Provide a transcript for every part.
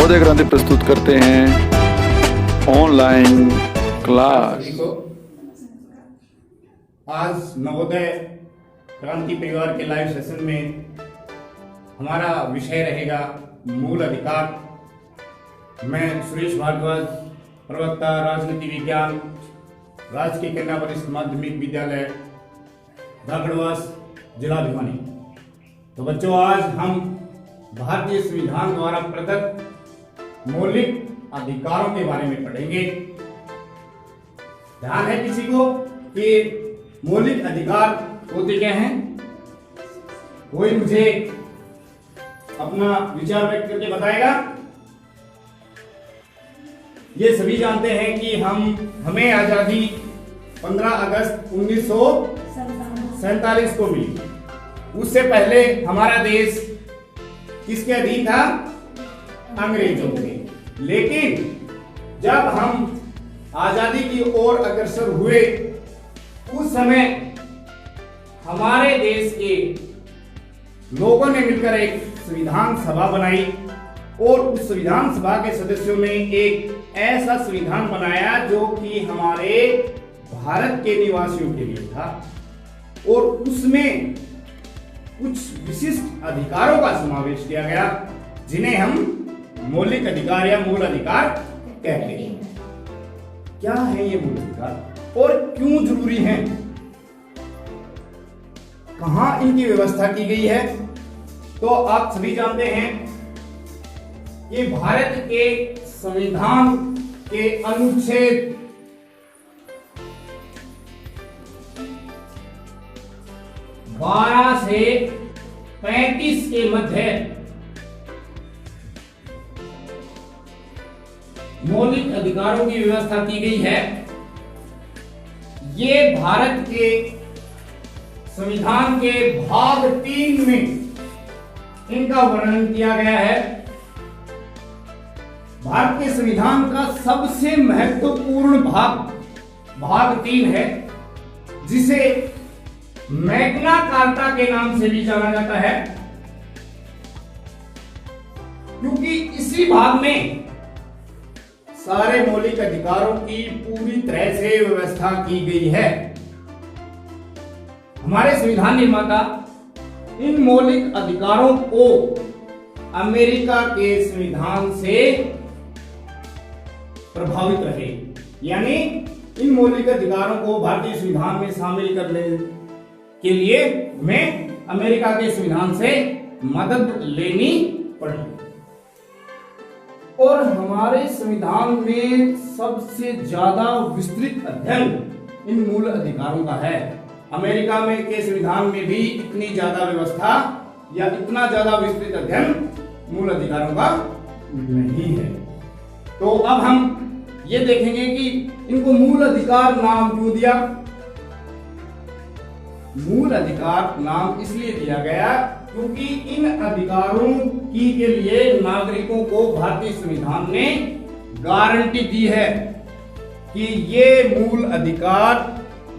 नवोदय क्रांति प्रस्तुत करते हैं ऑनलाइन क्लास। आज नवोदय क्रांति परिवार के लाइव सेशन में हमारा विषय रहेगा मूल अधिकार। मैं सुरेश भारद्वाज, प्रवक्ता राजनीति विज्ञान, राजकीय कन्या वरिष्ठ माध्यमिक विद्यालय धाकड़वास, जिला भिवानी। तो बच्चों, आज हम भारतीय संविधान द्वारा प्रदत्त मौलिक अधिकारों के बारे में पढ़ेंगे। ध्यान है किसी को कि मौलिक अधिकार होते क्या हैं? कोई मुझे अपना विचार व्यक्त करके बताएगा? ये सभी जानते हैं कि हमें आजादी 15 अगस्त 1947 को मिली। उससे पहले हमारा देश किसके अधीन था? अंग्रेजों के। लेकिन जब हम आजादी की ओर अग्रसर हुए, उस समय हमारे देश के लोगों ने मिलकर एक संविधान सभा बनाई और उस संविधान सभा के सदस्यों ने एक ऐसा संविधान बनाया जो कि हमारे भारत के निवासियों के लिए था और उसमें कुछ विशिष्ट अधिकारों का समावेश किया गया, जिन्हें हम मौलिक अधिकार या मूल अधिकार कहते हैं। क्या है ये मूल अधिकार और क्यों जरूरी हैं? कहां इनकी व्यवस्था की गई है? तो आप सभी जानते हैं कि भारत के संविधान के अनुच्छेद 12 से 35 के मध्य मौलिक अधिकारों की व्यवस्था की गई है। ये भारत के संविधान के भाग 3 में इनका वर्णन किया गया है। भारत के संविधान का सबसे महत्वपूर्ण भाग 3 है, जिसे मैग्ना कार्टा के नाम से भी जाना जाता है, क्योंकि इसी भाग में सारे मौलिक अधिकारों की पूरी तरह से व्यवस्था की गई है। हमारे संविधान निर्माता इन मौलिक अधिकारों को अमेरिका के संविधान से प्रभावित रहे, यानी इन मौलिक अधिकारों को भारतीय संविधान में शामिल करने के लिए हमें अमेरिका के संविधान से मदद लेनी पड़ी। और हमारे संविधान में सबसे ज्यादा विस्तृत अध्ययन इन मूल अधिकारों का है। अमेरिका में के संविधान में भी इतनी ज्यादा व्यवस्था या इतना ज्यादा विस्तृत अध्ययन मूल अधिकारों का नहीं है। तो अब हम ये देखेंगे कि इनको मूल अधिकार नाम क्यों दिया। मूल अधिकार नाम इसलिए दिया गया क्योंकि इन अधिकारों की के लिए नागरिकों को भारतीय संविधान ने गारंटी दी है कि ये मूल अधिकार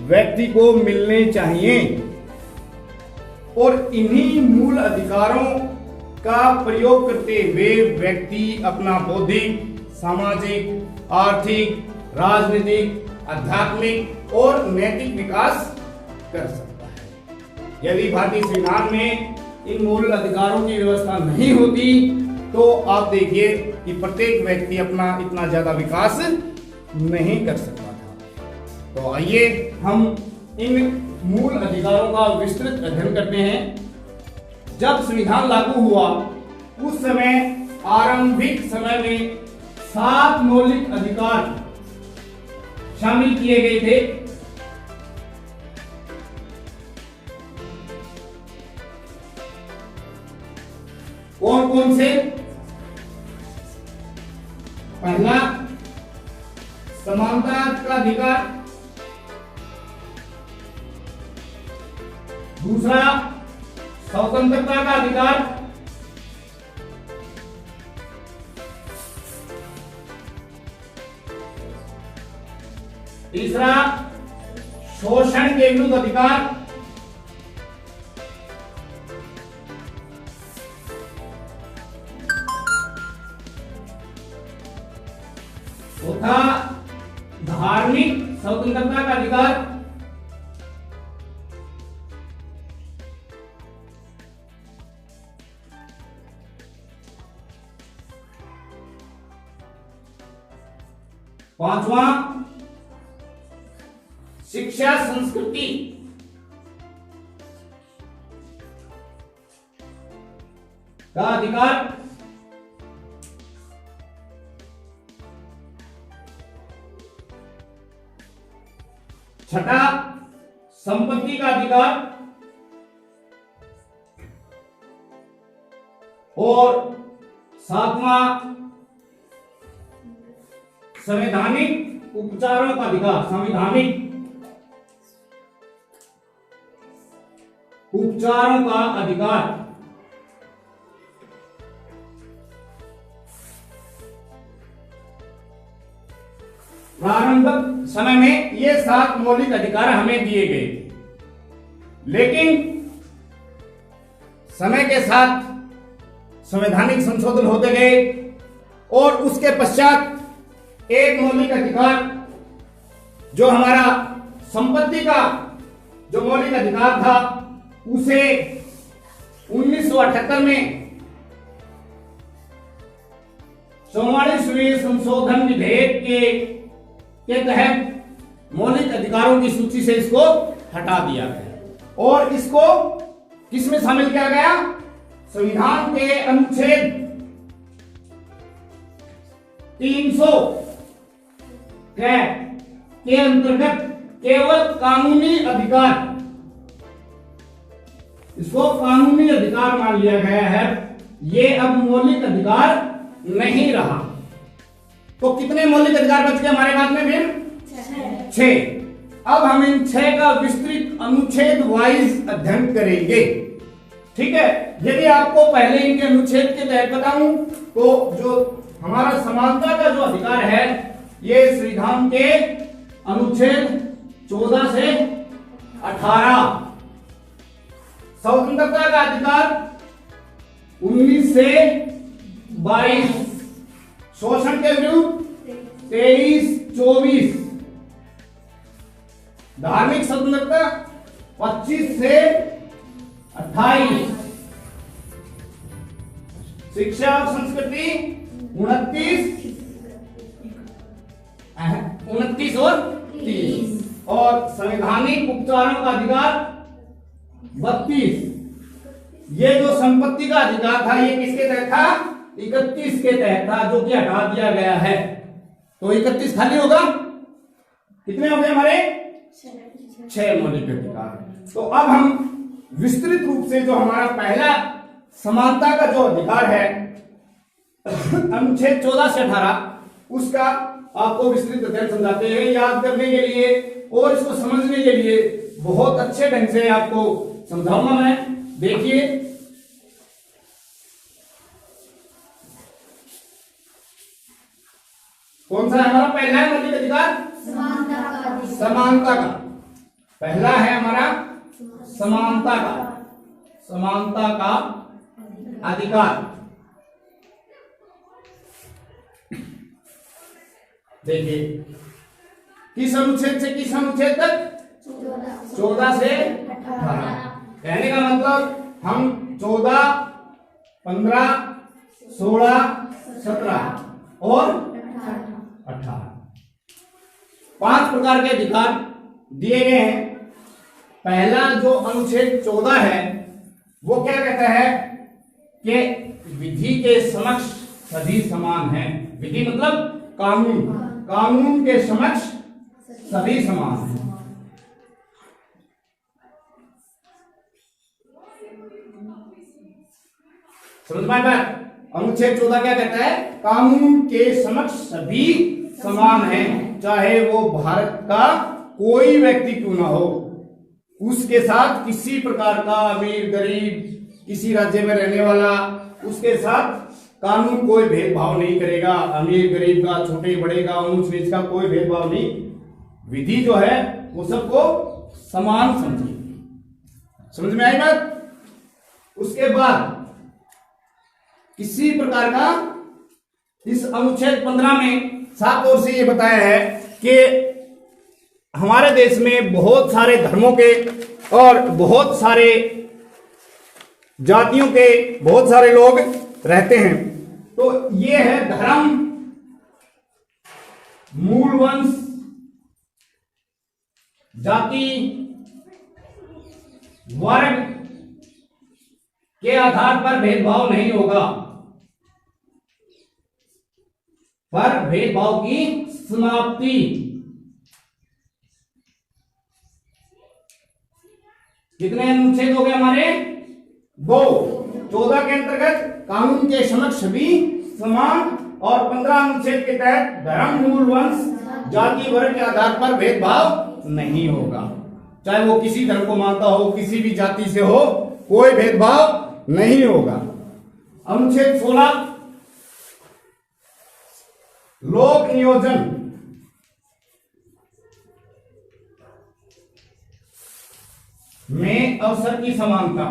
व्यक्ति को मिलने चाहिए और इन्हीं मूल अधिकारों का प्रयोग करते हुए व्यक्ति अपना बौद्धिक, सामाजिक, आर्थिक, राजनीतिक, आध्यात्मिक और नैतिक विकास कर सकता है। यदि भारतीय संविधान में इन मूल अधिकारों की व्यवस्था नहीं होती तो आप देखिए कि प्रत्येक व्यक्ति अपना इतना ज्यादा विकास नहीं कर सकता था। तो आइए हम इन मूल अधिकारों का विस्तृत अध्ययन करते हैं। जब संविधान लागू हुआ उस समय आरंभिक समय में 7 मौलिक अधिकार शामिल किए गए थे। कौन कौन से? पहला, समानता का अधिकार। दूसरा, स्वतंत्रता का अधिकार। तीसरा, शोषण के विरुद्ध अधिकार। चौथा धार्मिक स्वतंत्रता का अधिकार। पांचवा शिक्षा संस्कृति का अधिकार। छठा संपत्ति का अधिकार। और सातवां संवैधानिक उपचारों का अधिकार। संवैधानिक उपचारों का अधिकार। प्रारंभिक समय में ये 7 मौलिक अधिकार हमें दिए गए थे, लेकिन समय के साथ संवैधानिक संशोधन होते गए और उसके पश्चात एक मौलिक अधिकार जो हमारा संपत्ति का जो मौलिक अधिकार था उसे 1978 में 44वें संशोधन विधेयक के तहत मौलिक अधिकारों की सूची से इसको हटा दिया गया और इसको किसमें शामिल किया गया? संविधान के अनुच्छेद 300 के अंतर्गत केवल कानूनी अधिकार, इसको कानूनी अधिकार मान लिया गया है। ये अब मौलिक अधिकार नहीं रहा। तो कितने मौलिक अधिकार बच गए हमारे पास में? फिर 6। अब हम इन 6 का विस्तृत अनुच्छेद वाइज अध्ययन करेंगे। ठीक है, यदि आपको पहले इनके अनुच्छेद के तहत बताऊं तो जो हमारा समानता का जो अधिकार है ये संविधान के अनुच्छेद 14 से 18, स्वतंत्रता का अधिकार 19 से 22, शोषण के विरुद्ध 23-24, धार्मिक स्वतंत्रता 25 से 28, शिक्षा और संस्कृति 29 और 30, और संवैधानिक उपचारों का अधिकार 32। ये जो संपत्ति का अधिकार था ये किसके तहत था? 31 के तहत था, जो कि हटा दिया गया है। तो 31 खाली होगा। कितने हो गए हमारे? 6 मौलिक अधिकार। तो अब हम विस्तृत रूप से जो हमारा पहला समानता का जो अधिकार है अनुच्छेद 14 से 18 उसका आपको विस्तृत अध्ययन समझाते हैं। याद करने के लिए और इसको समझने के लिए बहुत अच्छे ढंग से आपको समझाऊंगा मैं। देखिए, कौन सा है हमारा पहला है मौलिक अधिकार? समानता का। पहला है हमारा समानता का अधिकार। देखिए, किस अनुच्छेद से किस अनुच्छेद तक? 14 से 18। कहने का मतलब हम 14, 15, 16, 17 और 18 5 प्रकार के अधिकार दिए गए हैं। पहला जो अनुच्छेद 14 है वो क्या कहता है कि विधि के समक्ष सभी समान हैं। विधि मतलब कानून के समक्ष सभी समान हैं। समझ में बात? अनुच्छेद 14 क्या कहता है? कानून के समक्ष सभी समान हैं, चाहे वो भारत का कोई व्यक्ति क्यों ना हो। उसके साथ किसी प्रकार का अमीर गरीब, किसी राज्य में रहने वाला, उसके साथ कानून कोई भेदभाव नहीं करेगा। अमीर गरीब का, छोटे बड़े का, ऊंच नीच का कोई भेदभाव नहीं। विधि जो है वो सबको समान समझेगी। समझ में आई बात? उसके बाद किसी प्रकार का इस अनुच्छेद 15 में साफ तौर से ये बताया है कि हमारे देश में बहुत सारे धर्मों के और बहुत सारे जातियों के बहुत सारे लोग रहते हैं। तो ये है धर्म, मूल वंश, जाति, वर्ग के आधार पर भेदभाव नहीं होगा, पर भेदभाव की समाप्ति। कितने अनुच्छेद हो गए हमारे? 2। 14 के अंतर्गत कानून के समक्ष सभी समान और 15 अनुच्छेद के तहत धर्म, मूल वंश, जाति, वर्ग के आधार पर भेदभाव नहीं होगा। चाहे वो किसी धर्म को मानता हो, किसी भी जाति से हो, कोई भेदभाव नहीं होगा। अनुच्छेद 16 लोक नियोजन। में अवसर की समानता।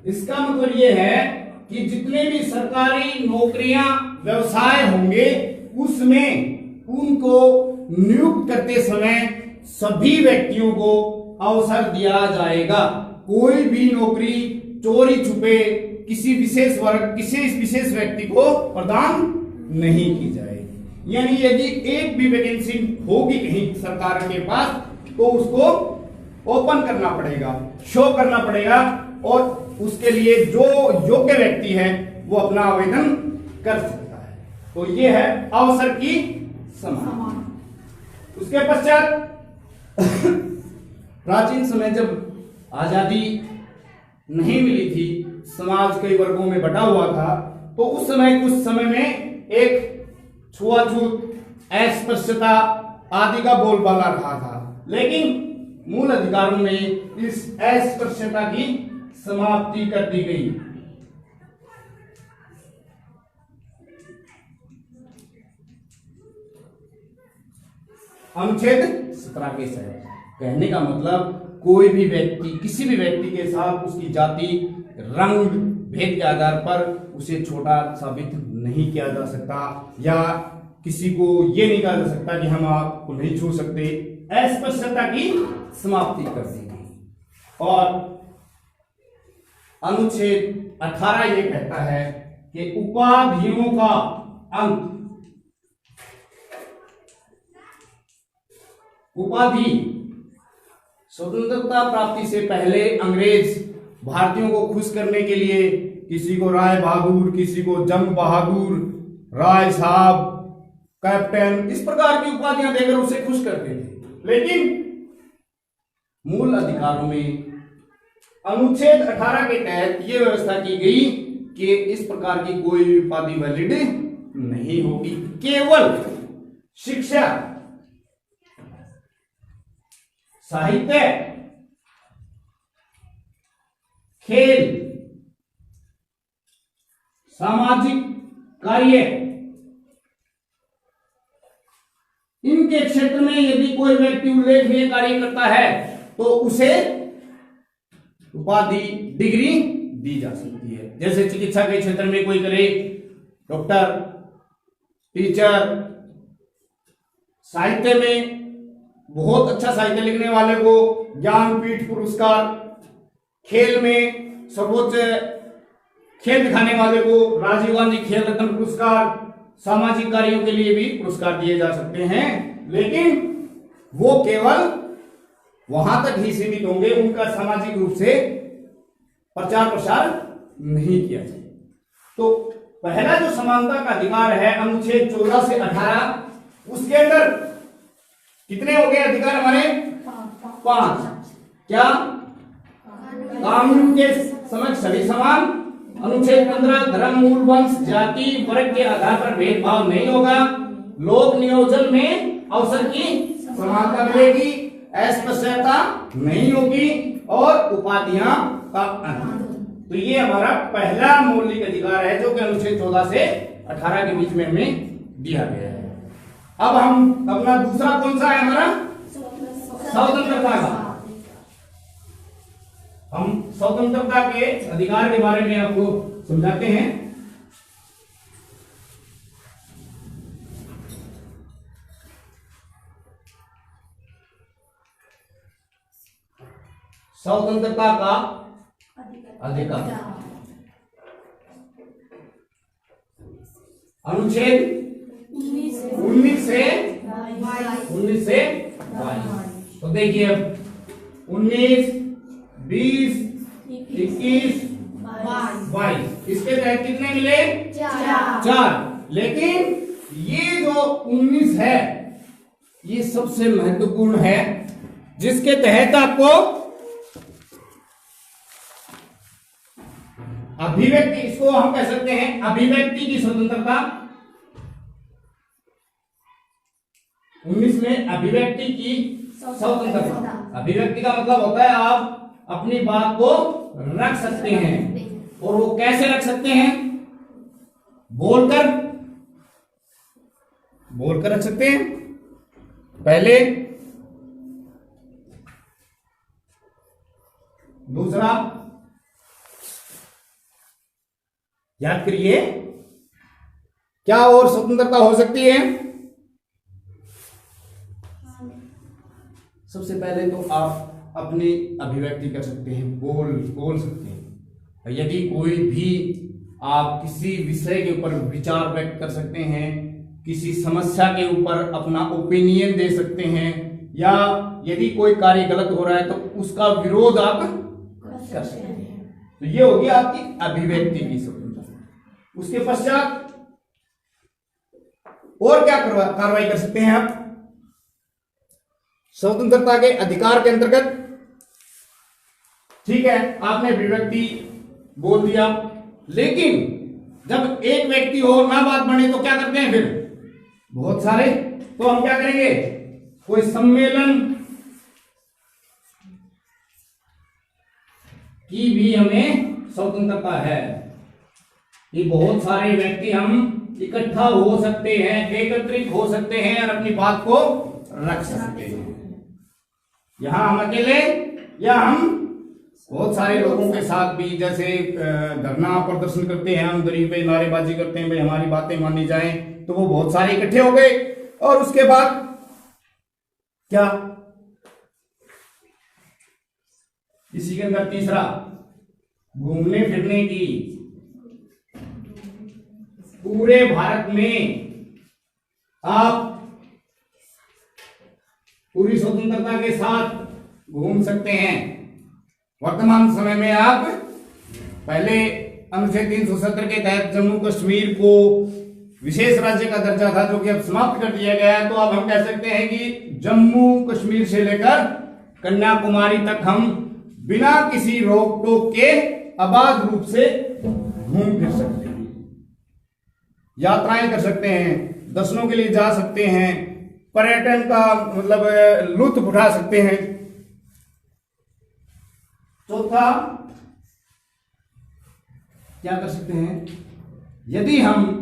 इसका मतलब यह है कि जितने भी सरकारी नौकरियां, व्यवसाय होंगे, उसमें उनको नियुक्त करते समय सभी व्यक्तियों को अवसर दिया जाएगा। कोई भी नौकरी चोरी छुपे किसी विशेष वर्ग, किसी विशेष व्यक्ति को प्रदान नहीं की जाएगी। यानी यदि एक भी वैकेंसी होगी कहीं सरकार के पास, तो उसको ओपन करना पड़ेगा, शो करना पड़ेगा, और उसके लिए जो योग्य व्यक्ति है वो अपना आवेदन कर सकता है। तो ये है अवसर की समानता। उसके पश्चात प्राचीन समय जब आजादी नहीं मिली थी, समाज कई वर्गों में बटा हुआ था, तो उस समय कुछ समय में एक छुआछूत, अस्पृश्यता आदि का बोलबाला रहा था, लेकिन मूल अधिकारों में इस अस्पृश्यता की समाप्ति कर दी गई। अनुच्छेद 17 के तहत कहने का मतलब कोई भी व्यक्ति, किसी भी व्यक्ति के साथ उसकी जाति, रंग, भेद के आधार पर उसे छोटा साबित नहीं किया जा सकता, या किसी को ये नहीं कहा जा सकता कि हम आपको नहीं छू सकते। अस्पृश्यता की समाप्ति कर दी गई। और अनुच्छेद 18 ये कहता है कि उपाधियों का अंत। उपाधि स्वतंत्रता प्राप्ति से पहले अंग्रेज भारतीयों को खुश करने के लिए किसी को राय बहादुर, किसी को जंग बहादुर, राय साहब, कैप्टन, इस प्रकार की उपाधियां देकर उसे खुश करते थे। लेकिन मूल अधिकारों में अनुच्छेद 18 के तहत यह व्यवस्था की गई कि इस प्रकार की कोई उपाधि वैलिड नहीं होगी। केवल शिक्षा, साहित्य, खेल, सामाजिक कार्य, इनके क्षेत्र में यदि कोई व्यक्ति उल्लेखनीय कार्य करता है तो उसे उपाधि, डिग्री दी जा सकती है। जैसे चिकित्सा के क्षेत्र में कोई करे, डॉक्टर, टीचर, साहित्य में बहुत अच्छा साहित्य लिखने वाले को ज्ञानपीठ पुरस्कार, खेल में सर्वोच्च खेल दिखाने वाले को राजीव गांधी खेल रत्न पुरस्कार, सामाजिक कार्यों के लिए भी पुरस्कार दिए जा सकते हैं। लेकिन वो केवल वहां तक ही सीमित होंगे, उनका सामाजिक रूप से प्रचार प्रसार नहीं किया जाए। तो पहला जो समानता का अधिकार है अनुच्छेद 14 से 18, उसके अंदर कितने हो गए अधिकार हमारे? 5। क्या? कानून के समक्ष सभी समान। अनुच्छेद 15 धर्म, मूल वंश, जाति, वर्ग के आधार पर भेदभाव नहीं होगा। लोक नियोजन में अवसर की समानता मिलेगी, अस्पृश्यता नहीं होगी, और उपाधियां का अंत। तो ये हमारा पहला मौलिक अधिकार है जो कि अनुच्छेद 14 से 18 के बीच में हमें दिया गया है। अब हम अपना दूसरा कौन सा है हमारा? स्वतंत्रता का। हम स्वतंत्रता के अधिकार के बारे में आपको समझाते हैं। स्वतंत्रता का अधिकार। अनुच्छेद 19 से 22। तो देखिए अब 19, 20, 21, 22 इसके तहत कितने मिले? 4। लेकिन ये जो 19 है ये सबसे महत्वपूर्ण है, जिसके तहत आपको अभिव्यक्ति, इसको हम कह सकते हैं अभिव्यक्ति की स्वतंत्रता। 19 में अभिव्यक्ति की स्वतंत्रता। अभिव्यक्ति का मतलब होता है आप अपनी बात को रख सकते हैं, और वो कैसे रख सकते हैं? बोलकर रख सकते हैं पहले। दूसरा, याद करिए क्या और स्वतंत्रता हो सकती है? सबसे पहले तो आप अपनी अभिव्यक्ति कर सकते हैं, बोल सकते हैं। यदि कोई भी आप किसी विषय के ऊपर विचार व्यक्त कर सकते हैं, किसी समस्या के ऊपर अपना ओपिनियन दे सकते हैं, या यदि कोई कार्य गलत हो रहा है तो उसका विरोध आप कर सकते हैं। तो ये होगी आपकी अभिव्यक्ति की स्वतंत्रता। उसके पश्चात और क्या कार्रवाई कर सकते हैं आप? स्वतंत्रता के अधिकार के अंतर्गत, ठीक है, आपने अभिव्यक्ति बोल दिया, लेकिन जब एक व्यक्ति हो ना बात बने तो क्या करते हैं फिर? बहुत सारे। तो हम क्या करेंगे? कोई सम्मेलन की भी हमें स्वतंत्रता है कि बहुत सारे व्यक्ति हम इकट्ठा हो सकते हैं, एकत्रित हो सकते हैं और अपनी बात को रख सकते हैं। यहां हम अकेले या हम बहुत सारे लोगों के साथ भी, जैसे धरना प्रदर्शन करते हैं, हम गरीब पे नारेबाजी करते हैं भाई हमारी बातें मानी जाएं, तो वो बहुत सारे इकट्ठे हो गए। और उसके बाद क्या? इसी के अंदर तीसरा, घूमने फिरने की। पूरे भारत में आप पूरी स्वतंत्रता के साथ घूम सकते हैं। वर्तमान समय में आप, पहले अनुच्छेद 370 के तहत जम्मू कश्मीर को विशेष राज्य का दर्जा था, जो कि अब समाप्त कर दिया गया है। तो अब हम कह सकते हैं कि जम्मू कश्मीर से लेकर कन्याकुमारी तक हम बिना किसी रोक टोक के आबाद रूप से घूम फिर सकते हैं, यात्राएं कर सकते हैं, दर्शनों के लिए जा सकते हैं, पर्यटन का मतलब लुत्फ उठा सकते हैं। चौथा, क्या कर सकते हैं? यदि हम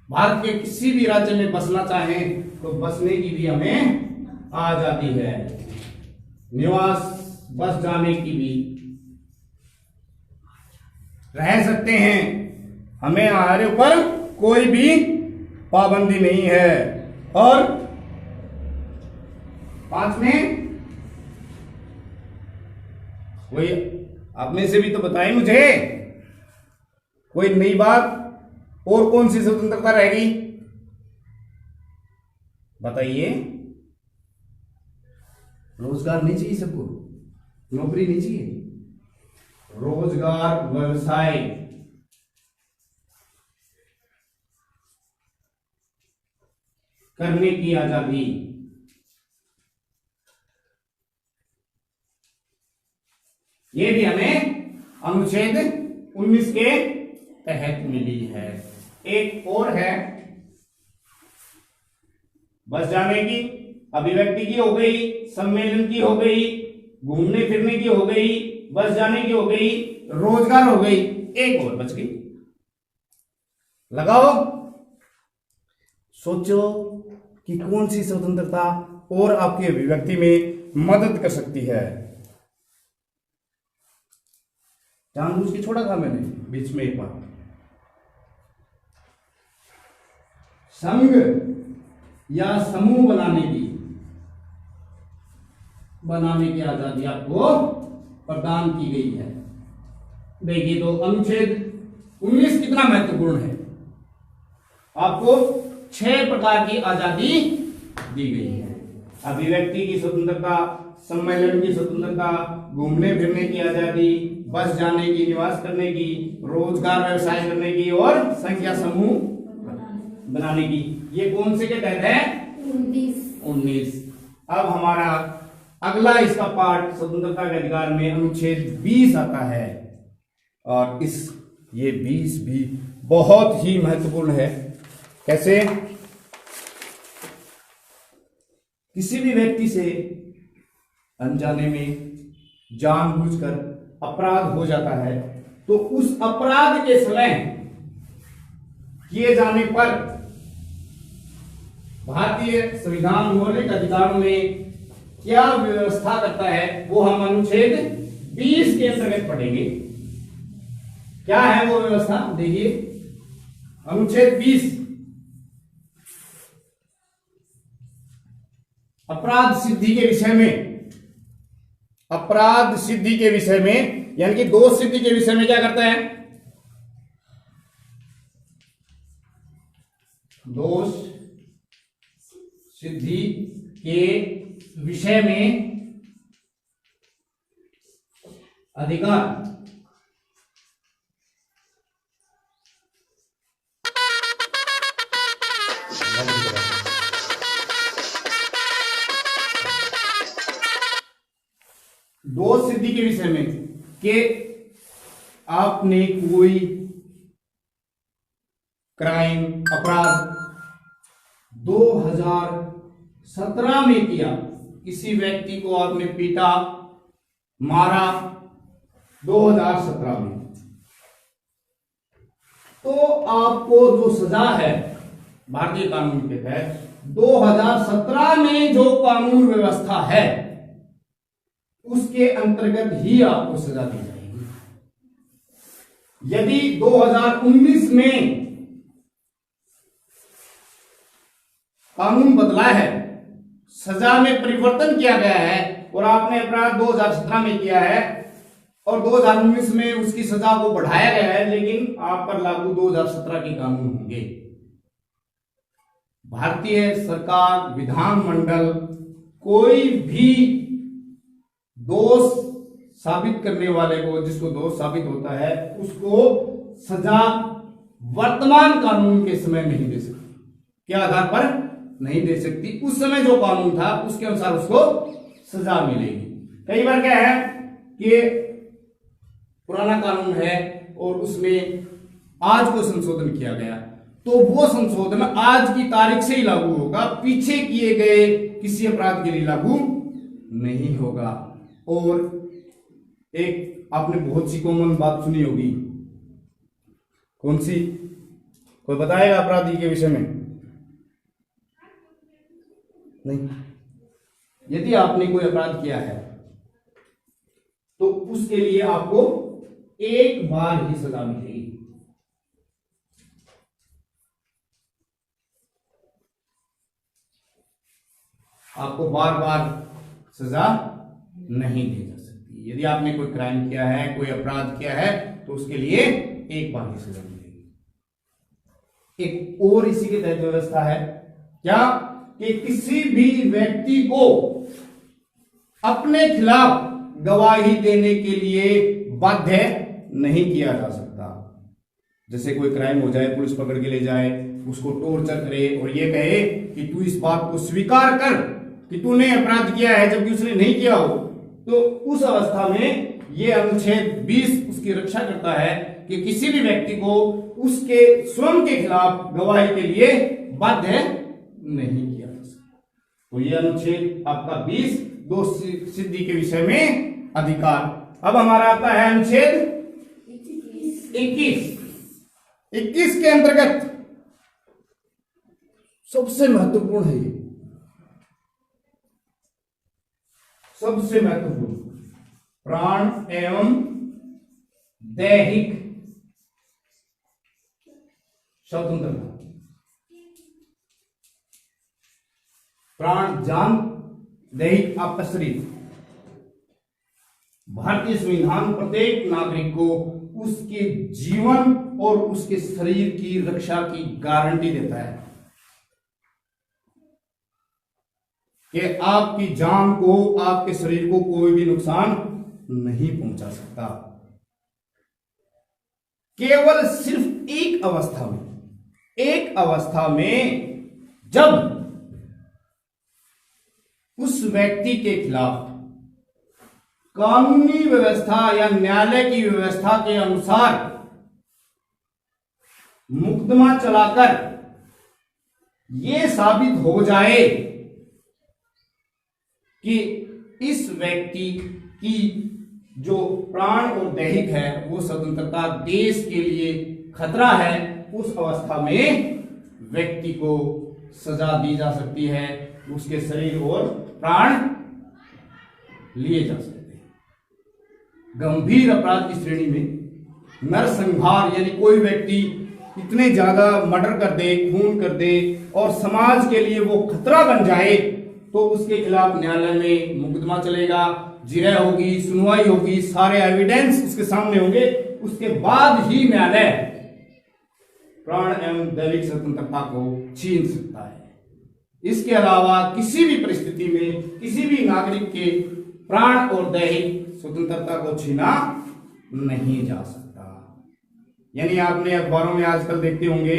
भारत के किसी भी राज्य में बसना चाहें तो बसने की भी हमें आजादी है, निवास बस जाने की भी रह सकते हैं। हमें हमारे ऊपर कोई भी पाबंदी नहीं है। और पांचवें, कोई आप में से भी तो बताएं मुझे कोई नई बात, और कौन सी स्वतंत्रता रहेगी? बताइए। रोजगार नहीं चाहिए सबको, नौकरी नहीं चाहिए, रोजगार, व्यवसाय, करने की आजादी। ये भी हमें अनुच्छेद 19 के तहत मिली है। एक और है, बस जाने की, अभिव्यक्ति की हो गई, सम्मेलन की हो गई, घूमने फिरने की हो गई, बस जाने की हो गई, रोजगार हो गई। एक और बच गई, लगाओ, सोचो कि कौन सी स्वतंत्रता और आपकी अभिव्यक्ति में मदद कर सकती है। जानबूझ के छोड़ा था मैंने बीच में एक बार। संघ या समूह बनाने की आजादी आपको प्रदान की गई है। देखिए तो अनुच्छेद 19 कितना महत्वपूर्ण है। आपको 6 प्रकार की आजादी दी गई है। अभिव्यक्ति की स्वतंत्रता, सम्मेलन की स्वतंत्रता, घूमने फिरने की आजादी, बस जाने की, निवास करने की, रोजगार व्यवसाय करने की और संख्या समूह बनाने की। ये कौन से के तहत है? 19। अब हमारा अगला इसका पार्ट स्वतंत्रता के अधिकार में अनुच्छेद 20 आता है और ये 20 भी बहुत ही महत्वपूर्ण है। कैसे? किसी भी व्यक्ति से अनजाने में जानबूझकर अपराध हो जाता है तो उस अपराध के समय किए जाने पर भारतीय संविधान मौलिक अधिकारों में क्या व्यवस्था करता है वो हम अनुच्छेद 20 के अंतर्गत पढ़ेंगे। क्या है वो व्यवस्था? देखिए अनुच्छेद 20 अपराध सिद्धि के विषय में, अपराध सिद्धि के विषय में यानी कि दोष सिद्धि के विषय में क्या करता है? दोष सिद्धि के विषय में अधिकार दोष सिद्धि के विषय में कि आपने कोई क्राइम, अपराध 2017 में किया, किसी व्यक्ति को आपने पीटा, मारा 2017 में, तो आपको जो सजा है भारतीय कानून के तहत 2017 में जो कानून व्यवस्था है उसके अंतर्गत ही आपको सजा दी जाएगी। यदि 2019 में कानून बदला है, सजा में परिवर्तन किया गया है और आपने अपराध 2017 में किया है और 2019 में उसकी सजा को बढ़ाया गया है, लेकिन आप पर लागू 2017 के कानून होंगे। भारतीय सरकार, विधानमंडल कोई भी दोष साबित करने वाले को, जिसको दोष साबित होता है, उसको सजा वर्तमान कानून के समय नहीं दे सकती। क्या आधार पर नहीं दे सकती? उस समय जो कानून था उसके अनुसार उसको सजा मिलेगी। कई बार क्या है कि पुराना कानून है और उसमें आज को संशोधन किया गया, तो वो संशोधन आज की तारीख से ही लागू होगा, पीछे किए गए किसी अपराध के लिए लागू नहीं होगा। और एक आपने बहुत सी कॉमन बात सुनी होगी, कौन सी? कोई बताएगा अपराधी के विषय में? नहीं। यदि आपने कोई अपराध किया है तो उसके लिए आपको एक बार ही सजा मिलेगी। आपको बार बार सजा नहीं दी जा सकती। यदि आपने कोई क्राइम किया है, कोई अपराध किया है, तो उसके लिए एक बार ही सजा मिलेगी। एक और इसी के तहत व्यवस्था है क्या कि किसी भी व्यक्ति को अपने खिलाफ गवाही देने के लिए बाध्य नहीं किया जा सकता। जैसे कोई क्राइम हो जाए, पुलिस पकड़ के ले जाए, उसको टॉर्चर करे और ये कहे कि तू इस बात को स्वीकार कर कि तूने अपराध किया है, जबकि उसने नहीं किया हो, तो उस अवस्था में ये अनुच्छेद 20 उसकी रक्षा करता है कि किसी भी व्यक्ति को उसके स्वयं के खिलाफ गवाही के लिए बाध्य नहीं किया जा सकता। तो ये अनुच्छेद आपका 20 दोष सिद्धि के विषय में अधिकार। अब हमारा आता है अनुच्छेद 21 के अंतर्गत सबसे महत्वपूर्ण है, ये सबसे महत्वपूर्ण प्राण एवं दैहिक स्वतंत्रता। प्राण, जान, दैहिक आपका शरीर। भारतीय संविधान प्रत्येक नागरिक को उसके जीवन और उसके शरीर की रक्षा की गारंटी देता है कि आपकी जान को, आपके शरीर को कोई भी नुकसान नहीं पहुंचा सकता। केवल सिर्फ एक अवस्था में जब उस व्यक्ति के खिलाफ कानूनी व्यवस्था या न्यायालय की व्यवस्था के अनुसार मुकदमा चलाकर यह साबित हो जाए कि इस व्यक्ति की जो प्राण और दैहिक है वो स्वतंत्रता देश के लिए खतरा है, उस अवस्था में व्यक्ति को सजा दी जा सकती है, उसके शरीर और प्राण लिए जा सकते हैं। गंभीर अपराध की श्रेणी में नरसंहार, यानी कोई व्यक्ति इतने ज्यादा मर्डर कर दे, खून कर दे और समाज के लिए वो खतरा बन जाए, तो उसके खिलाफ न्यायालय में मुकदमा चलेगा, जिरह होगी, सुनवाई होगी, सारे एविडेंस उसके सामने होंगे, उसके बाद ही न्यायालय प्राण एवं दैहिक स्वतंत्रता को छीन सकता है। इसके अलावा किसी भी परिस्थिति में किसी भी नागरिक के प्राण और दैहिक स्वतंत्रता को छीना नहीं जा सकता। यानी आपने अखबारों में आजकल देखते होंगे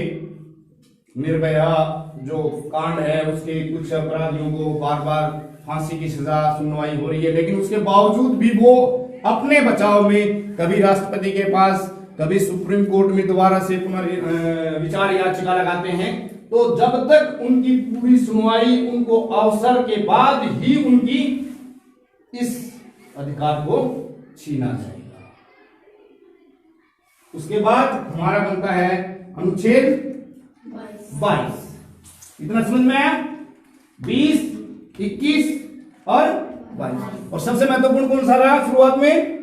निर्भया जो कांड है, उसके कुछ अपराधियों को बार बार फांसी की सजा सुनवाई हो रही है, लेकिन उसके बावजूद भी वो अपने बचाव में कभी राष्ट्रपति के पास, कभी सुप्रीम कोर्ट में दोबारा से पुनर्विचार याचिका लगाते हैं। तो जब तक उनकी पूरी सुनवाई, उनको अवसर के बाद ही उनकी इस अधिकार को छीना जाएगा। उसके बाद हमारा बनता है अनुच्छेद 22। इतना समझ में आया? 20, 21 और 22। और सबसे महत्वपूर्ण कौन सा रहा शुरुआत में?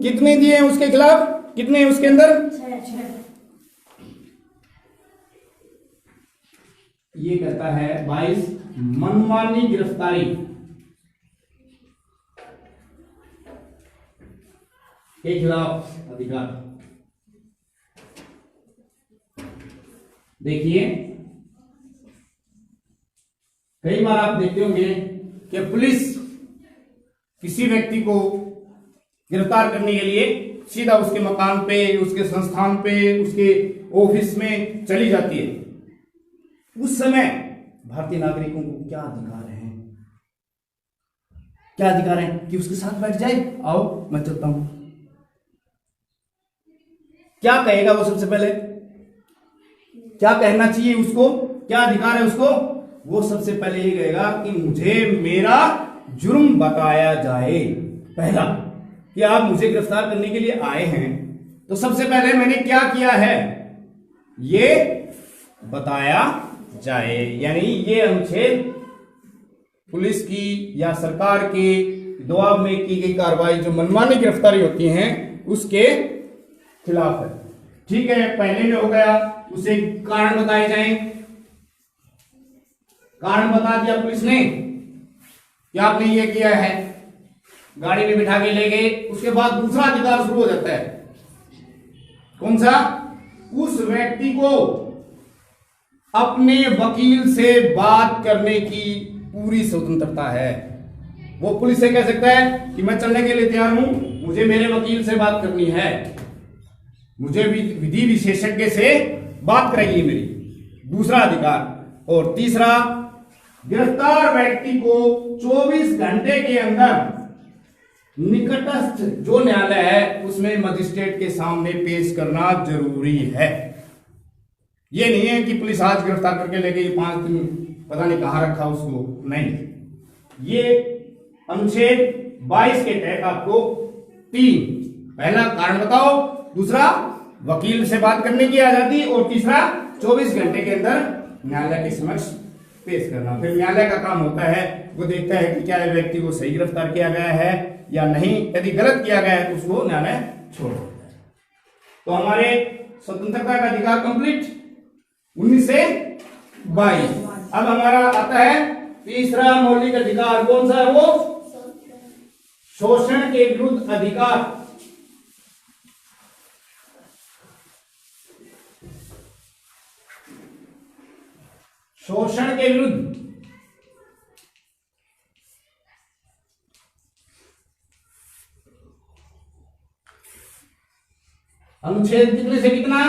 कितने दिए हैं उसके खिलाफ, कितने हैं उसके अंदर? 6। ये कहता है 22, मनमानी गिरफ्तारी के खिलाफ अधिकार। देखिए, कई बार आप देखते होंगे कि पुलिस किसी व्यक्ति को गिरफ्तार करने के लिए सीधा उसके मकान पे, उसके संस्थान पे, उसके ऑफिस में चली जाती है। उस समय भारतीय नागरिकों को क्या अधिकार है? क्या अधिकार है कि उसके साथ बैठ जाए, आओ मैं चलता हूं। क्या कहेगा वो? सबसे पहले क्या कहना चाहिए उसको? क्या अधिकार है उसको? वो सबसे पहले ये कहेगा कि मुझे मेरा जुर्म बताया जाए। पहला कि आप मुझे गिरफ्तार करने के लिए आए हैं, तो सबसे पहले मैंने क्या किया है ये बताया जाए। यानी ये अनुच्छेद पुलिस की या सरकार के दबाव में की गई कार्रवाई, जो मनमानी गिरफ्तारी होती हैं, उसके खिलाफ है। ठीक है, पहले में हो गया, उसे कारण बताए जाएं। कारण बता दिया पुलिस ने कि आपने ये किया है, गाड़ी में बिठा के ले गए। उसके बाद दूसरा अधिकार शुरू हो जाता है। कौन सा? उस व्यक्ति को अपने वकील से बात करने की पूरी स्वतंत्रता है। वो पुलिस से कह सकता है कि मैं चलने के लिए तैयार हूं, मुझे मेरे वकील से बात करनी है, मुझे विधि विशेषज्ञ से बात कराइए मेरी। दूसरा अधिकार। और तीसरा, गिरफ्तार व्यक्ति को 24 घंटे के अंदर निकटस्थ जो न्यायालय है उसमें मजिस्ट्रेट के सामने पेश करना जरूरी है। ये नहीं है कि पुलिस आज गिरफ्तार करके ले गई, 5 दिन पता नहीं कहां रखा उसको, नहीं। ये अनुच्छेद 22 के तहत आपको 3, पहला कारण बताओ, दूसरा वकील से बात करने की आजादी, और तीसरा 24 घंटे के अंदर न्यायालय के समक्ष पेश करना। फिर न्यायालय का काम होता है, वो देखता है कि क्या व्यक्ति को सही गिरफ्तार किया गया है या नहीं। यदि गलत किया गया है तो उसको न्यायालय छोड़ देता है। तो हमारे स्वतंत्रता का अधिकार कंप्लीट 19 से 22। अब हमारा आता है तीसरा मौलिक अधिकार। कौन सा है वो? शोषण के विरुद्ध अधिकार, शोषण के विरुद्ध अनुच्छेद कितने से कितना,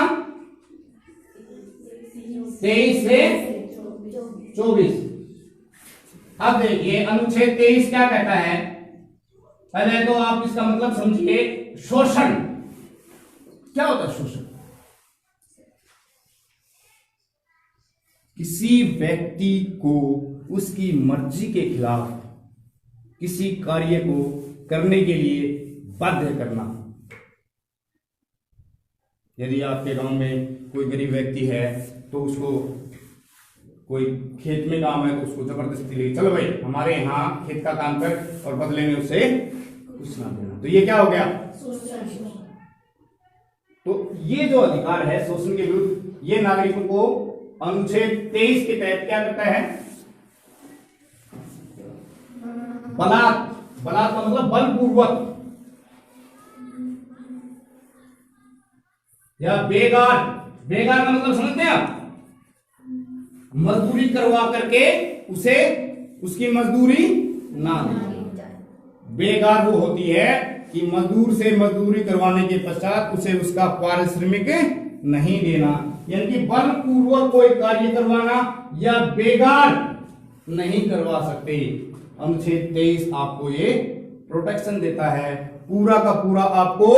23 से 24। अब देखिए अनुच्छेद 23 क्या कहता है। पहले तो आप इसका मतलब समझिए। शोषण क्या होता है? शोषण किसी व्यक्ति को उसकी मर्जी के खिलाफ किसी कार्य को करने के लिए बाध्य करना। यदि आपके गांव में कोई गरीब व्यक्ति है तो उसको कोई खेत में काम है तो उसको जबरदस्ती ले चलो भाई हमारे यहाँ खेत का काम कर और बदले में उसे कुछ ना देना, तो ये क्या हो गया? तो ये जो अधिकार है शोषण के विरुद्ध, ये नागरिकों को अनुच्छेद 23 के तहत क्या करता है? बलात् का मतलब बलपूर्वक या बेगार का मतलब समझते हैं आप? मजदूरी करवा करके उसे उसकी मजदूरी ना दे। बेगार वो होती है कि मजदूर से मजदूरी करवाने के पश्चात उसे उसका पारिश्रमिक नहीं देना, यानी कि बलपूर्वक कोई कार्य करवाना या बेगार नहीं करवा सकते। अनुच्छेद 23 आपको ये प्रोटेक्शन देता है, पूरा का पूरा आपको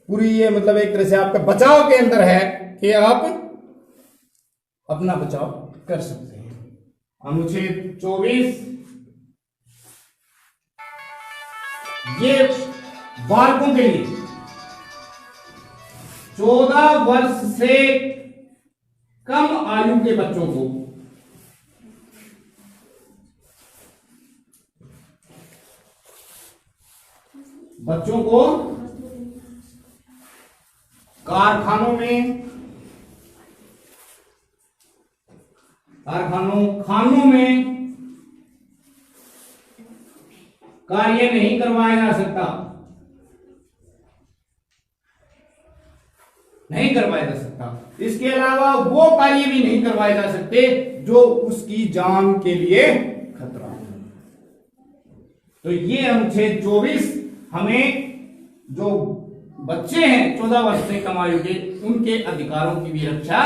पूरी ये मतलब एक तरह से आपका बचाव के अंदर है कि आप अपना बचाव कर सकते हैं। अनुच्छेद 24 ये बालकों के लिए 14 वर्ष से कम आयु के बच्चों को खानों में कार्य नहीं करवाया जा सकता, इसके अलावा वो कार्य भी नहीं करवाए जा सकते जो उसकी जान के लिए खतरा है। तो ये अनुच्छेद 24 हमें जो बच्चे हैं 14 वर्ष से कम आयु के, उनके अधिकारों की भी रक्षा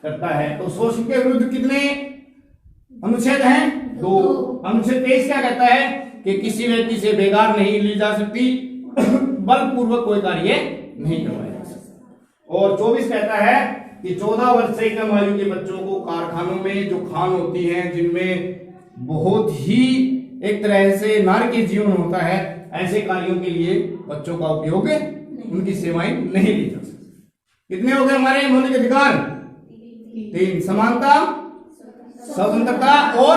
करता है। तो शोषण के विरुद्ध कितने अनुच्छेद हैं? 2। अनुच्छेद 23 क्या कहता है कि किसी व्यक्ति से बेगार नहीं ली जा सकती, बलपूर्वक कोई कार्य नहीं करवाया जा सकता। और 24 कहता है कि 14 वर्ष से कम आयु के बच्चों को कारखानों में जो खान होती हैं, जिनमें बहुत ही एक तरह से नारकीय जीवन होता है, ऐसे कार्यों के लिए बच्चों का उपयोग, उनकी सेवाएं नहीं ली जा सकती। कितने हो गए हमारे मौलिक अधिकार? 3। समानता, स्वतंत्रता और